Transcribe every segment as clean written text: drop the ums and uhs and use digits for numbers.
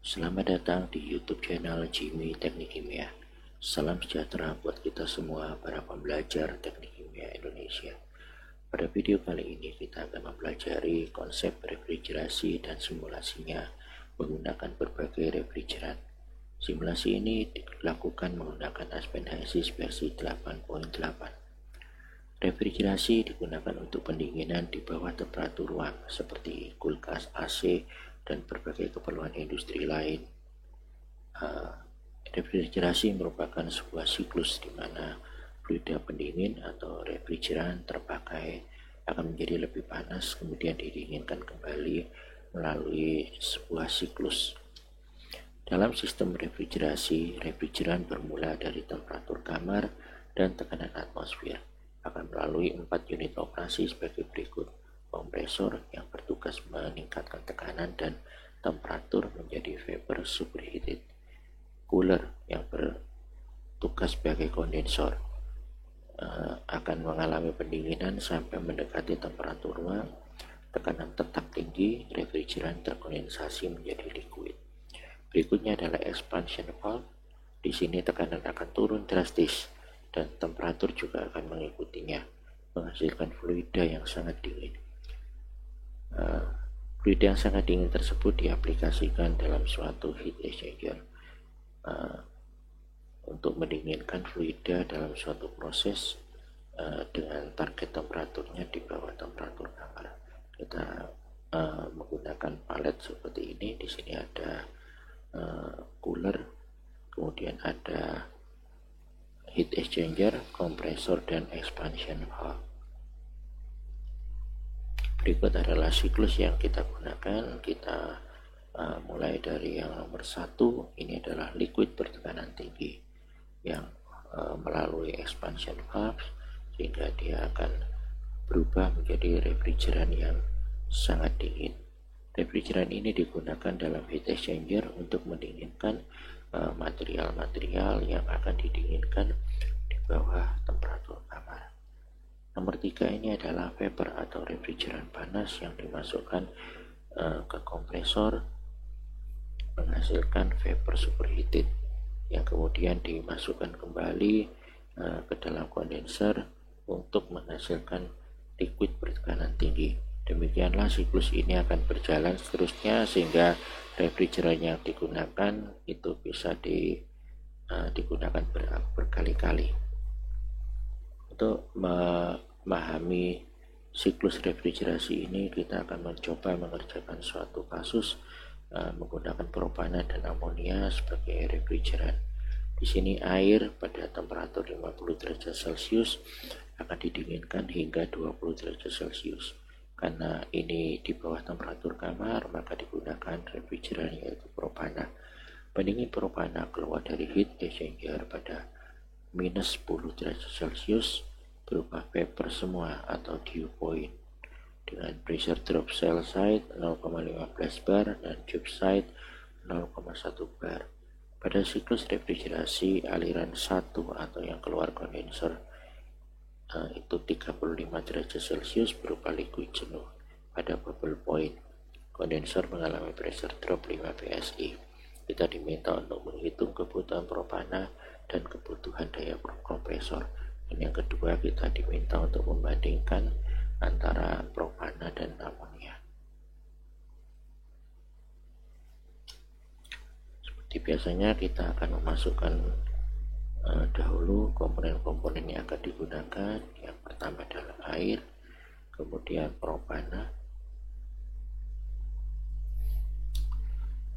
Selamat datang di YouTube channel Jimmy Teknik Kimia. Salam sejahtera buat kita semua para pembelajar teknik kimia Indonesia. Pada video kali ini kita akan mempelajari konsep refrigerasi dan simulasinya menggunakan berbagai refrigeran. Simulasi ini dilakukan menggunakan Aspen Hysys versi 8.8. Refrigerasi digunakan untuk pendinginan di bawah temperatur ruang seperti kulkas, AC, dan berbagai keperluan industri lain. Refrigerasi merupakan sebuah siklus di mana fluida pendingin atau refrigeran terpakai akan menjadi lebih panas kemudian didinginkan kembali melalui sebuah siklus. Dalam sistem refrigerasi, refrigeran bermula dari temperatur kamar dan tekanan atmosfer akan melalui 4 unit operasi sebagai berikut. Kompresor yang bertugas meningkatkan tekanan dan temperatur menjadi vapor superheated. Cooler yang bertugas sebagai kondensor akan mengalami pendinginan sampai mendekati temperatur ruang. Tekanan tetap tinggi, refrigeran terkondensasi menjadi liquid. Berikutnya adalah expansion valve. Di sini tekanan akan turun drastis dan temperatur juga akan mengikutinya, menghasilkan fluida yang sangat dingin. Fluida yang sangat dingin tersebut diaplikasikan dalam suatu heat exchanger untuk mendinginkan fluida dalam suatu proses dengan target temperaturnya di bawah temperatur kamar. Kita menggunakan palet seperti ini. Di sini ada cooler, kemudian ada heat exchanger, kompresor, dan expansion valve. Berikut adalah siklus yang kita gunakan. Kita mulai dari yang nomor 1, ini adalah liquid bertekanan tinggi yang melalui expansion valve sehingga dia akan berubah menjadi refrigeran yang sangat dingin. Refrigeran ini digunakan dalam heat exchanger untuk mendinginkan material-material yang akan didinginkan di bawah temperatur kamar. Nomor 3 ini adalah vapor atau refrigeran panas yang dimasukkan ke kompresor menghasilkan vapor superheated yang kemudian dimasukkan kembali ke dalam kondenser untuk menghasilkan liquid bertekanan tinggi. Demikianlah siklus ini akan berjalan seterusnya sehingga refrigeran yang digunakan itu bisa digunakan berkali-kali. Untuk memahami siklus refrigerasi ini, kita akan mencoba mengerjakan suatu kasus menggunakan propana dan amonia sebagai refrigeran. Di sini air pada temperatur 50 derajat Celcius akan didinginkan hingga 20 derajat Celcius. Karena ini di bawah temperatur kamar, maka digunakan refrigeran yaitu propana. Pendingin propana keluar dari heat exchanger pada minus 10 derajat Celcius berupa vapor semua atau dew point dengan pressure drop cell side 0,15 bar dan tube side 0,1 bar. Pada siklus refrigerasi, aliran 1 atau yang keluar kondensor itu 35 derajat Celcius berupa liquid jenuh. Pada bubble point, kondensor mengalami pressure drop 5 psi. Kita diminta untuk menghitung kebutuhan propana dan kebutuhan daya kompresor. Dan yang kedua, kita diminta untuk membandingkan antara propana dan amonia. Seperti biasanya kita akan memasukkan dahulu komponen-komponen yang akan digunakan. Yang pertama adalah air, kemudian propana,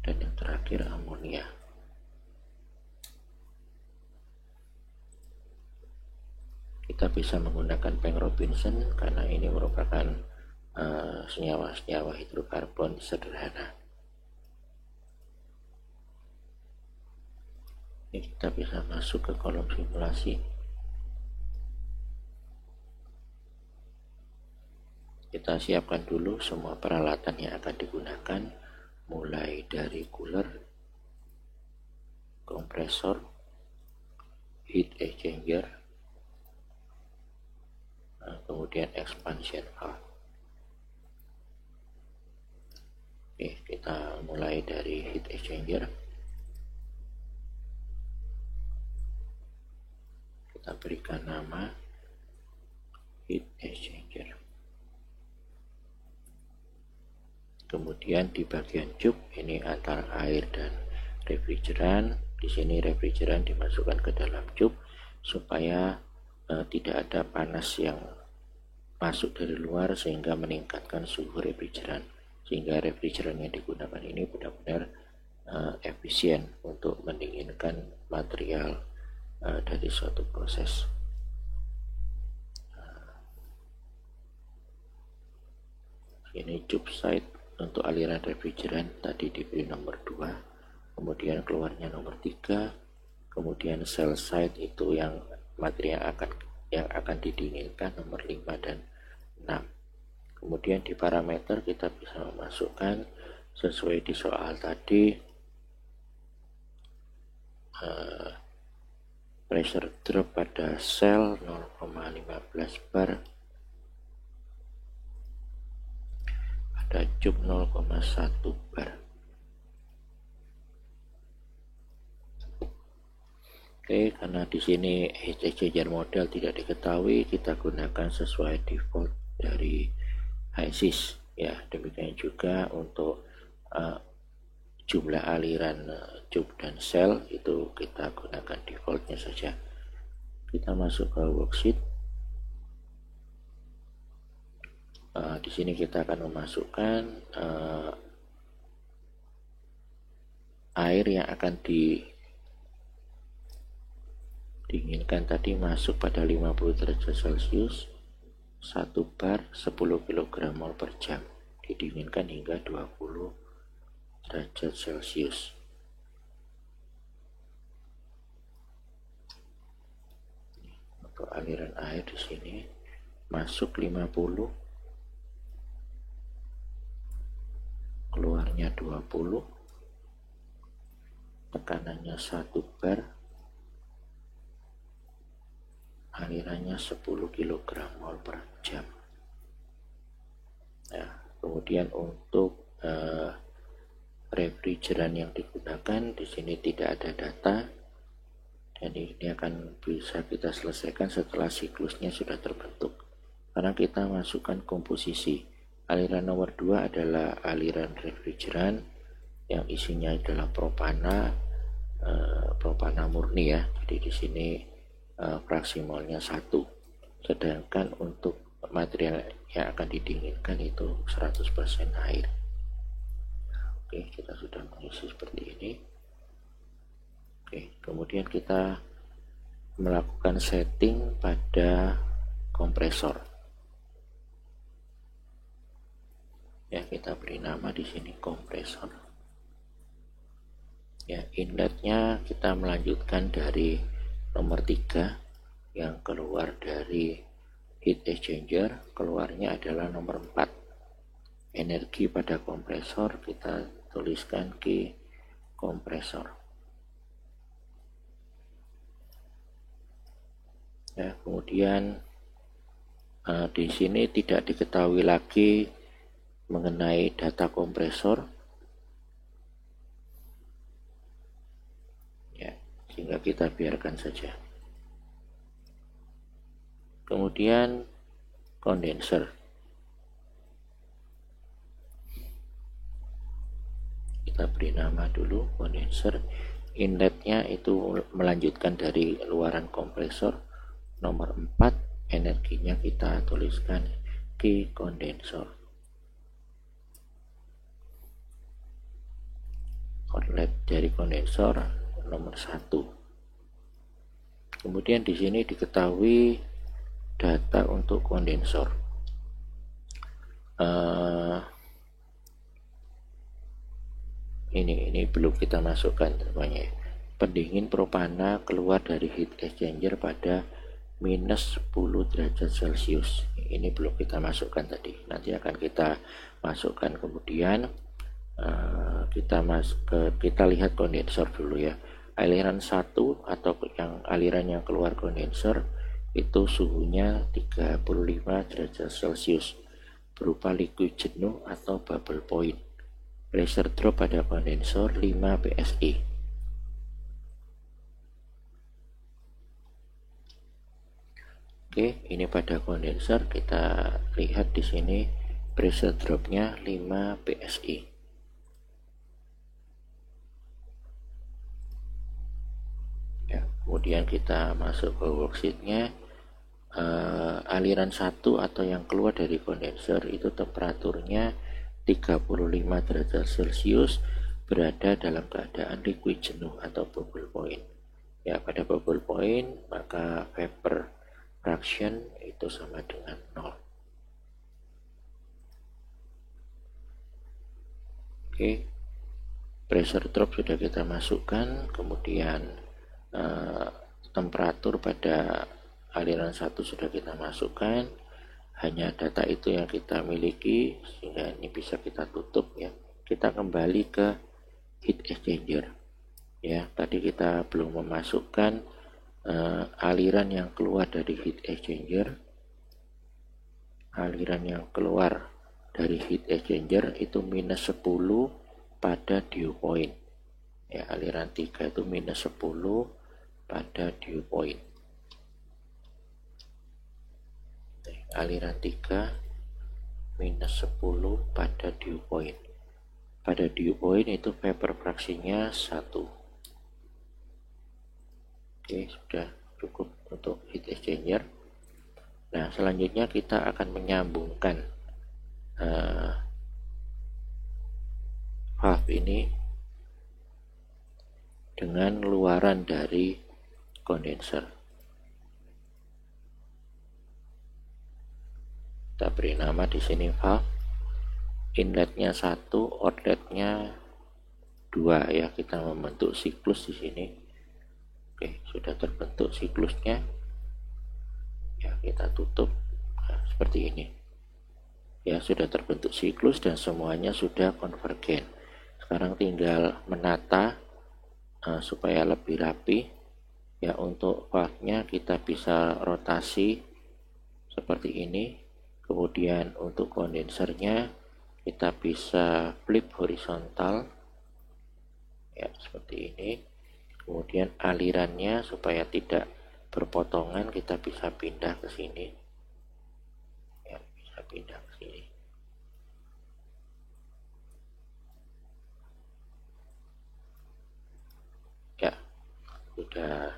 dan yang terakhir amonia. Kita bisa menggunakan Peng-Robinson karena ini merupakan senyawa-senyawa hidrokarbon sederhana. Ini kita bisa masuk ke kolom simulasi. Kita siapkan dulu semua peralatan yang akan digunakan, mulai dari cooler, kompresor, heat exchanger, kemudian expansion valve. Oke, kita mulai dari heat exchanger. Kita berikan nama heat exchanger. Kemudian di bagian cup ini antara air dan refrigeran. Di sini refrigeran dimasukkan ke dalam cup supaya tidak ada panas yang masuk dari luar sehingga meningkatkan suhu refrigeran, sehingga refrigeran yang digunakan ini benar-benar efisien untuk mendinginkan material dari suatu proses. Ini cup side untuk aliran refrigeran tadi diberi nomor 2, kemudian keluarnya nomor 3, kemudian cell side itu yang material yang akan didinginkan nomor 5 dan 6. Kemudian di parameter kita bisa memasukkan sesuai di soal tadi pressure drop pada sel 0,15 bar, pada cup 0,1 bar. Oke, karena di sini heat exchanger model tidak diketahui, kita gunakan sesuai default dari HYSYS ya. Demikian juga untuk jumlah aliran cup dan sel itu kita gunakan defaultnya saja. Kita masuk ke worksheet. Di sini kita akan memasukkan air yang akan dinginkan tadi masuk pada 50 derajat Celcius, 1 bar 10 kg mol per jam, didinginkan hingga 20 derajat Celcius. Untuk aliran air di sini masuk 50, keluarnya 20, tekanannya 1 bar, alirannya 10 kg mol per jam. Nah, kemudian untuk refrigeran yang digunakan di sini tidak ada data, dan ini akan bisa kita selesaikan setelah siklusnya sudah terbentuk, karena kita masukkan komposisi. Aliran nomor 2 adalah aliran refrigeran yang isinya adalah propana murni ya. Jadi di sini fraksi molnya 1, sedangkan untuk material yang akan didinginkan itu 100% air. Oke, kita sudah mengisi seperti ini. Oke, kemudian kita melakukan setting pada kompresor. Ya, kita beri nama di sini kompresor. Ya, inletnya kita melanjutkan dari nomor 3 yang keluar dari heat exchanger, keluarnya adalah nomor 4. Energi pada kompresor kita tuliskan ke kompresor. Ya, kemudian di sini tidak diketahui lagi mengenai data kompresor ya, sehingga kita biarkan saja. Kemudian kondenser, kita beri nama dulu kondenser. Inletnya itu melanjutkan dari luaran kompresor nomor 4, energinya kita tuliskan ke kondensor. Outlet dari kondensor nomor 1. Kemudian di sini diketahui data untuk kondensor. Ini belum kita masukkan semuanya. Pendingin propana keluar dari heat exchanger pada minus 10 derajat Celcius. Ini belum kita masukkan tadi. Nanti akan kita masukkan kemudian. Kita lihat kondensor dulu ya. Aliran 1 atau aliran yang keluar kondensor itu suhunya 35 derajat Celcius berupa liquid jenuh atau bubble point. pressure drop pada kondensor 5 PSI. Oke, ini pada kondensor kita lihat di sini pressure dropnya 5 PSI. Ya, kemudian kita masuk ke worksheetnya. Aliran 1 atau yang keluar dari kondensor itu temperaturnya 35 derajat Celcius, berada dalam keadaan liquid jenuh atau bubble point. Ya, pada bubble point maka vapor fraction itu sama dengan 0. Oke, pressure drop sudah kita masukkan, kemudian temperatur pada aliran 1 sudah kita masukkan. Hanya data itu yang kita miliki, sehingga ini bisa kita tutup ya. Kita kembali ke heat exchanger. Ya, tadi kita belum memasukkan aliran yang keluar dari heat exchanger. Aliran yang keluar dari heat exchanger itu minus 10 pada dew point. Ya, aliran 3 itu minus 10 pada dew point. Aliran 3 minus 10 pada dew point. Pada dew point itu vapor fraksinya 1. Oke, sudah cukup untuk heat exchanger. Nah, selanjutnya kita akan menyambungkan valve ini dengan luaran dari kondenser. Kita beri nama di sini valve. Inletnya 1, outletnya 2 ya. Kita membentuk siklus di sini. Oke, sudah terbentuk siklusnya. Ya, kita tutup seperti ini. Ya, sudah terbentuk siklus dan semuanya sudah konvergen. Sekarang tinggal menata supaya lebih rapi. Ya, untuk valve-nya kita bisa rotasi seperti ini. Kemudian untuk kondensernya kita bisa flip horizontal. Ya, seperti ini. Kemudian alirannya supaya tidak berpotongan kita bisa pindah ke sini. Ya, bisa pindah ke sini. Ya, sudah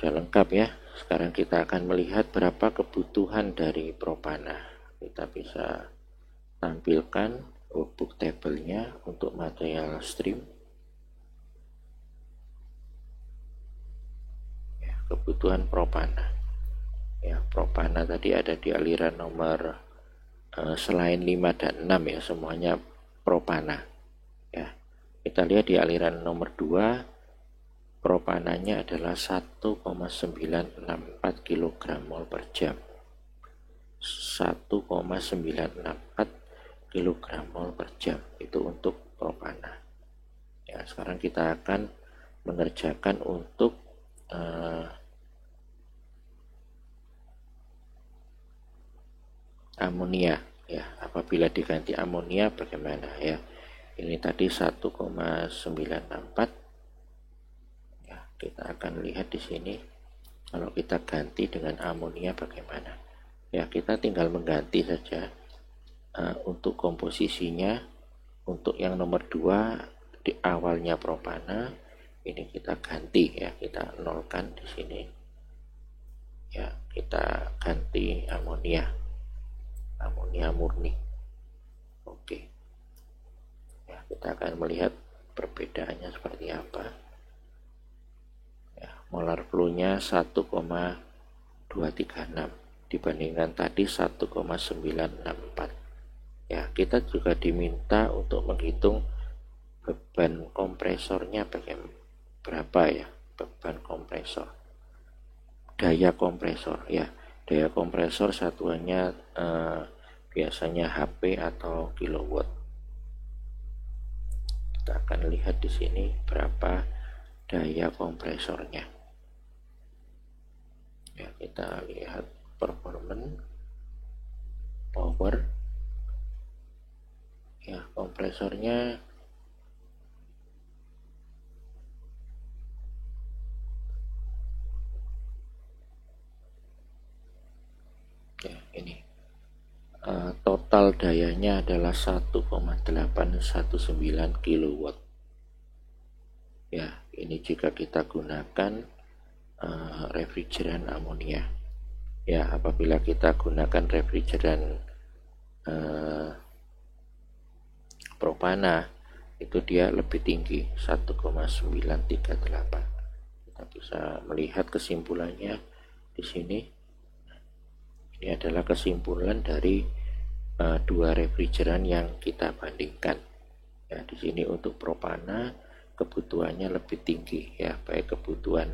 lengkap ya. Sekarang kita akan melihat berapa kebutuhan dari propana. Kita bisa tampilkan workbook table-nya untuk material stream. Ya, kebutuhan propana. Ya, propana tadi ada di aliran nomor selain 5 dan 6 ya, semuanya propana. Ya, kita lihat di aliran nomor 2 propananya adalah 1,964 kg mol per jam. 1,964 kg mol per jam itu untuk propana. Ya, sekarang kita akan mengerjakan untuk amonia ya. Apabila diganti amonia bagaimana ya? Ini tadi 1,964. Ya, kita akan lihat di sini kalau kita ganti dengan amonia bagaimana. Ya, kita tinggal mengganti saja untuk komposisinya. Untuk yang nomor 2 di awalnya propana, ini kita ganti ya, kita nolkan di sini. Ya, kita ganti amonia murni. Oke. Ya, kita akan melihat perbedaannya seperti apa. Ya, molar flow-nya 1,236 dibandingkan tadi 1,964. Ya, kita juga diminta untuk menghitung beban kompresornya berapa ya, beban kompresor. Daya kompresor ya. Daya kompresor satuannya biasanya HP atau kilowatt. Kita akan lihat di sini berapa daya kompresornya. Ya, kita lihat performance power. Ya, kompresornya ya ini total dayanya adalah 1,819 kW. Ya, ini jika kita gunakan refrigeran amonia. Ya, apabila kita gunakan refrigeran propana, itu dia lebih tinggi 1,938. Kita bisa melihat kesimpulannya di sini. Ini adalah kesimpulan dari dua refrigeran yang kita bandingkan. Ya, di sini untuk propana kebutuhannya lebih tinggi, ya, baik kebutuhan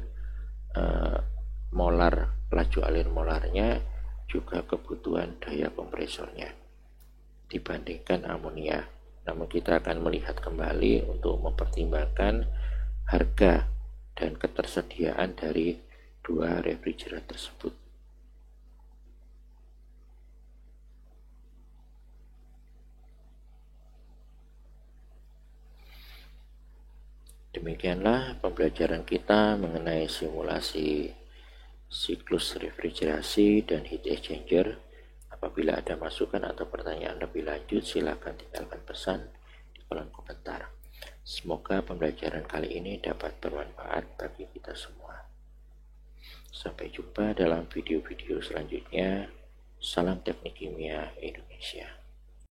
molar, laju alir molarnya, juga kebutuhan daya kompresornya dibandingkan amonia. Namun kita akan melihat kembali untuk mempertimbangkan harga dan ketersediaan dari dua refrigeran tersebut. Demikianlah pembelajaran kita mengenai simulasi siklus refrigerasi dan heat exchanger. Apabila ada masukan atau pertanyaan lebih lanjut, silakan tinggalkan pesan di kolom komentar. Semoga pembelajaran kali ini dapat bermanfaat bagi kita semua. Sampai jumpa dalam video-video selanjutnya. Salam Teknik Kimia Indonesia.